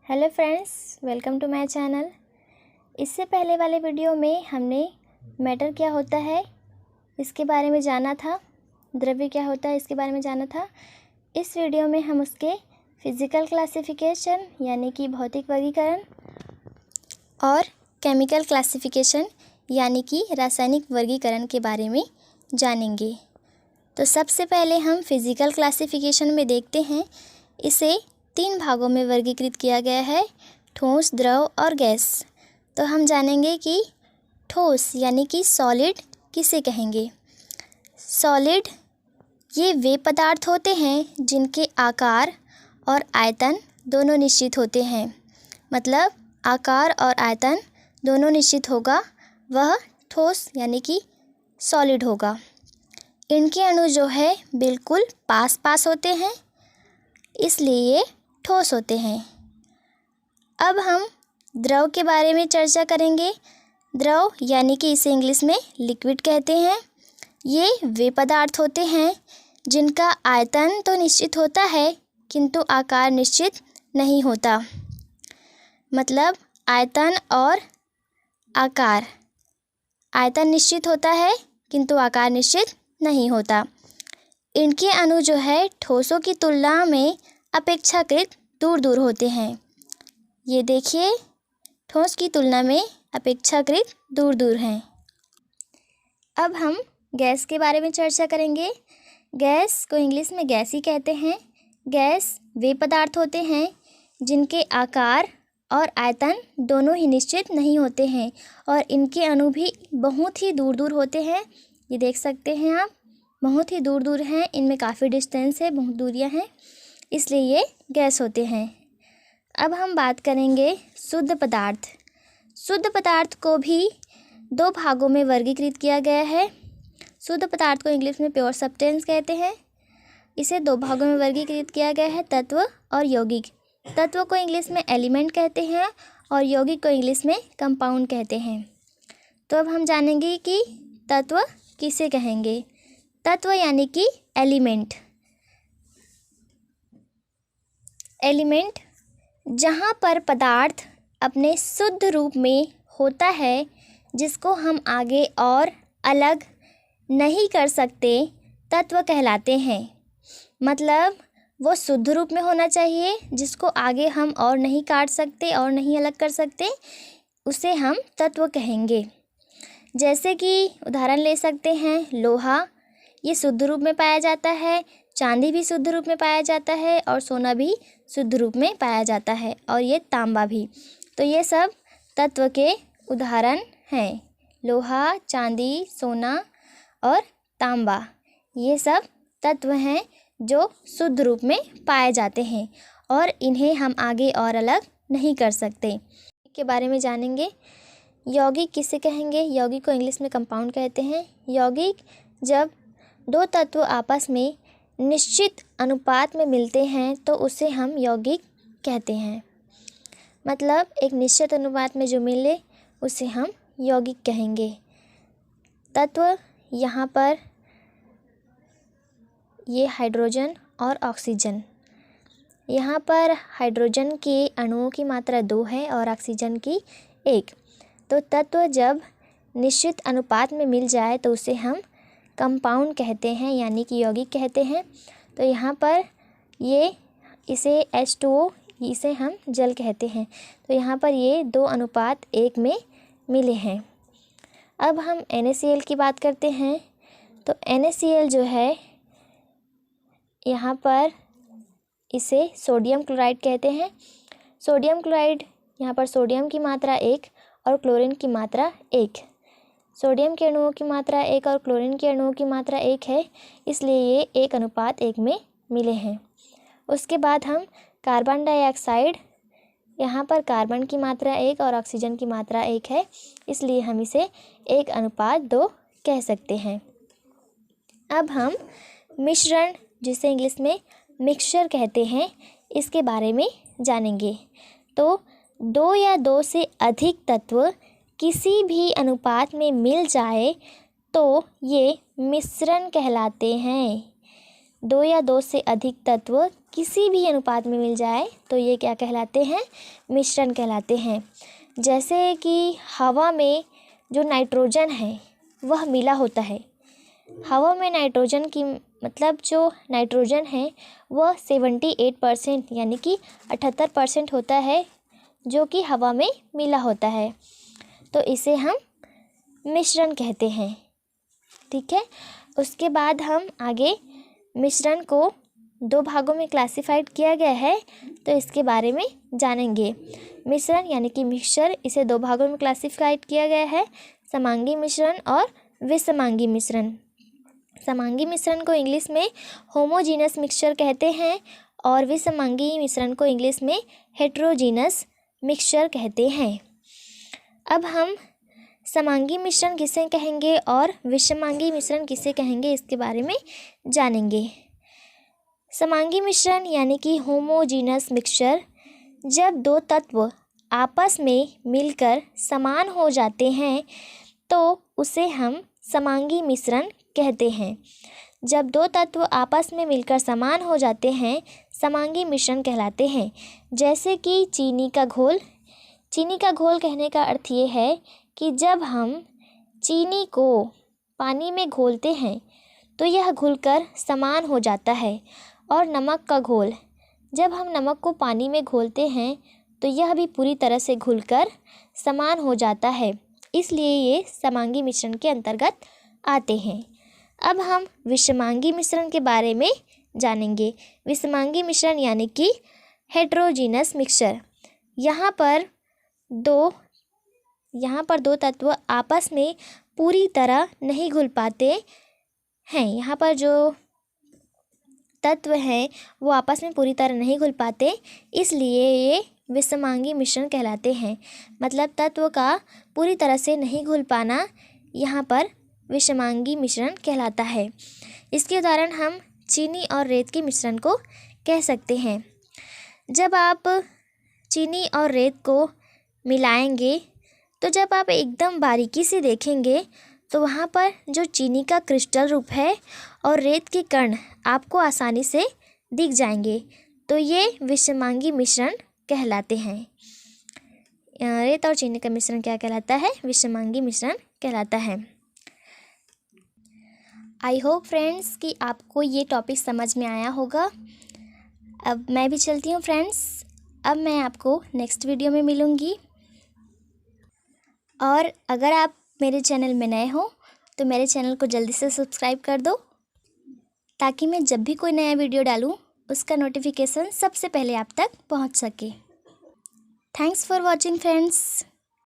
Hello friends, welcome to my channel. इससे पहले वाले वीडियो में हमने मैटर क्या होता है इसके बारे में जाना था, द्रव्य क्या होता है इसके बारे में जाना था। इस वीडियो में हम उसके फिज़िकल क्लासिफिकेशन यानी कि भौतिक वर्गीकरण और केमिकल क्लासिफिकेशन यानी कि रासायनिक वर्गीकरण के बारे में जानेंगे। तो सबसे पहले हम फिज़िकल क्लासिफिकेशन में देखते हैं। इसे 3 भागों में वर्गीकृत किया गया है, ठोस, द्रव और गैस। तो हम जानेंगे कि ठोस यानी कि सॉलिड किसे कहेंगे। सॉलिड ये वे पदार्थ होते हैं जिनके आकार और आयतन दोनों निश्चित होते हैं। मतलब आकार और आयतन दोनों निश्चित होगा, वह ठोस यानी कि सॉलिड होगा। इनके अणु जो है बिल्कुल पास पास होते हैं, इसलिए ठोस होते हैं। अब हम द्रव के बारे में चर्चा करेंगे। द्रव यानी कि इसे इंग्लिश में लिक्विड कहते हैं। ये वे पदार्थ होते हैं जिनका आयतन तो निश्चित होता है किंतु आकार निश्चित नहीं होता। मतलब आयतन और आकार, आयतन निश्चित होता है किंतु आकार निश्चित नहीं होता। इनके अणु जो है ठोसों की तुलना में अपेक्षाकृत दूर दूर होते हैं। ये देखिए, ठोस की तुलना में अपेक्षाकृत दूर दूर हैं। अब हम गैस के बारे में चर्चा करेंगे। गैस को इंग्लिश में गैस ही कहते हैं। गैस वे पदार्थ होते हैं जिनके आकार और आयतन दोनों ही निश्चित नहीं होते हैं और इनके अणु भी बहुत ही दूर दूर होते हैं। ये देख सकते हैं आप, बहुत ही दूर दूर हैं, इनमें काफ़ी डिस्टेंस है, बहुत दूरियां हैं, इसलिए ये गैस होते हैं। अब हम बात करेंगे शुद्ध पदार्थ। शुद्ध पदार्थ को भी 2 भागों में वर्गीकृत किया गया है। शुद्ध पदार्थ को इंग्लिश में प्योर सब्सटेंस कहते हैं। इसे 2 भागों में वर्गीकृत किया गया है, तत्व और यौगिक। तत्व को इंग्लिश में एलिमेंट कहते हैं और यौगिक को इंग्लिश में कंपाउंड कहते हैं। तो अब हम जानेंगे कि तत्व किसे कहेंगे। तत्व यानी कि एलिमेंट। एलिमेंट जहाँ पर पदार्थ अपने शुद्ध रूप में होता है, जिसको हम आगे और अलग नहीं कर सकते, तत्व कहलाते हैं। मतलब वो शुद्ध रूप में होना चाहिए, जिसको आगे हम और नहीं काट सकते और नहीं अलग कर सकते, उसे हम तत्व कहेंगे। जैसे कि उदाहरण ले सकते हैं, लोहा ये शुद्ध रूप में पाया जाता है, चांदी भी शुद्ध रूप में पाया जाता है और सोना भी शुद्ध रूप में पाया जाता है, और ये तांबा भी। तो ये सब तत्व के उदाहरण हैं। लोहा, चांदी, सोना और तांबा, ये सब तत्व हैं जो शुद्ध रूप में पाए जाते हैं और इन्हें हम आगे और अलग नहीं कर सकते। के बारे में जानेंगे। यौगिक किसे कहेंगे। यौगिक को इंग्लिश में कंपाउंड कहते हैं। यौगिक जब 2 तत्व आपस में निश्चित अनुपात में मिलते हैं तो उसे हम यौगिक कहते हैं। मतलब एक निश्चित अनुपात में जो मिले उसे हम यौगिक कहेंगे। तत्व यहाँ पर ये हाइड्रोजन और ऑक्सीजन। यहाँ पर हाइड्रोजन के अणुओं की मात्रा 2 है और ऑक्सीजन की 1। तो तत्व जब निश्चित अनुपात में मिल जाए तो उसे हम कंपाउंड कहते हैं यानी कि यौगिक कहते हैं। तो यहाँ पर ये इसे H2O, इसे हम जल कहते हैं। तो यहाँ पर ये 2:1 में मिले हैं। अब हम NaCl की बात करते हैं। तो NaCl जो है, यहाँ पर इसे सोडियम क्लोराइड कहते हैं। सोडियम क्लोराइड, यहाँ पर सोडियम की मात्रा 1 और क्लोरीन की मात्रा 1। सोडियम के अणुओं की मात्रा 1 और क्लोरीन के अणुओं की मात्रा 1 है, इसलिए ये 1:1 में मिले हैं। उसके बाद हम कार्बन डाइऑक्साइड, यहाँ पर कार्बन की मात्रा 1 और ऑक्सीजन की मात्रा 1 है, इसलिए हम इसे 1:2 कह सकते हैं। अब हम मिश्रण, जिसे इंग्लिश में मिक्सचर कहते हैं, इसके बारे में जानेंगे। तो 2 या 2 से अधिक तत्व किसी भी अनुपात में मिल जाए तो ये मिश्रण कहलाते हैं। दो या दो से अधिक तत्व किसी भी अनुपात में मिल जाए तो ये क्या कहलाते हैं? मिश्रण कहलाते हैं। जैसे कि हवा में जो नाइट्रोजन है वह मिला होता है। हवा में नाइट्रोजन की मतलब जो नाइट्रोजन है वह 78% यानी कि 78% होता है जो कि हवा में मिला होता है, तो इसे हम मिश्रण कहते हैं। ठीक है, उसके बाद हम आगे मिश्रण को दो भागों में क्लासिफाइड किया गया है, तो इसके बारे में जानेंगे। मिश्रण यानी कि मिक्सचर, इसे दो भागों में क्लासिफाइड किया गया है, समांगी मिश्रण और विषमांगी मिश्रण। समांगी मिश्रण को इंग्लिश में होमोजीनस मिक्सचर कहते हैं और विषमांगी मिश्रण को इंग्लिश में हेट्रोजीनस मिक्सचर कहते हैं। अब हम समांगी मिश्रण किसे कहेंगे और विषमांगी मिश्रण किसे कहेंगे इसके बारे में जानेंगे। समांगी मिश्रण यानी कि होमोजीनस मिक्सचर, जब दो तत्व आपस में मिलकर समान हो जाते हैं तो उसे हम समांगी मिश्रण कहते हैं। जब दो तत्व आपस में मिलकर समान हो जाते हैं समांगी मिश्रण कहलाते हैं। जैसे कि चीनी का घोल। चीनी का घोल कहने का अर्थ ये है कि जब हम चीनी को पानी में घोलते हैं तो यह घुलकर समान हो जाता है। और नमक का घोल, जब हम नमक को पानी में घोलते हैं तो यह भी पूरी तरह से घुलकर समान हो जाता है, इसलिए ये समांगी मिश्रण के अंतर्गत आते हैं। अब हम विषमांगी मिश्रण के बारे में जानेंगे। विषमांगी मिश्रण यानी कि हेट्रोजीनस मिक्सचर। यहाँ पर दो तत्व आपस में पूरी तरह नहीं घुल पाते हैं। यहाँ पर जो तत्व हैं वो आपस में पूरी तरह नहीं घुल पाते, इसलिए ये विषमांगी मिश्रण कहलाते हैं। मतलब तत्व का पूरी तरह से नहीं घुल पाना यहाँ पर विषमांगी मिश्रण कहलाता है। इसके उदाहरण हम चीनी और रेत के मिश्रण को कह सकते हैं। जब आप चीनी और रेत को मिलाएंगे तो जब आप एकदम बारीकी से देखेंगे तो वहाँ पर जो चीनी का क्रिस्टल रूप है और रेत के कण आपको आसानी से दिख जाएंगे, तो ये विषमांगी मिश्रण कहलाते हैं। रेत और चीनी का मिश्रण क्या कहलाता है? विषमांगी मिश्रण कहलाता है। आई होप फ्रेंड्स कि आपको ये टॉपिक समझ में आया होगा। अब मैं भी चलती हूँ फ्रेंड्स, अब मैं आपको नेक्स्ट वीडियो में मिलूँगी। और अगर आप मेरे चैनल में नए हो तो मेरे चैनल को जल्दी से सब्सक्राइब कर दो, ताकि मैं जब भी कोई नया वीडियो डालूँ उसका नोटिफिकेशन सबसे पहले आप तक पहुंच सके। Thanks for watching friends.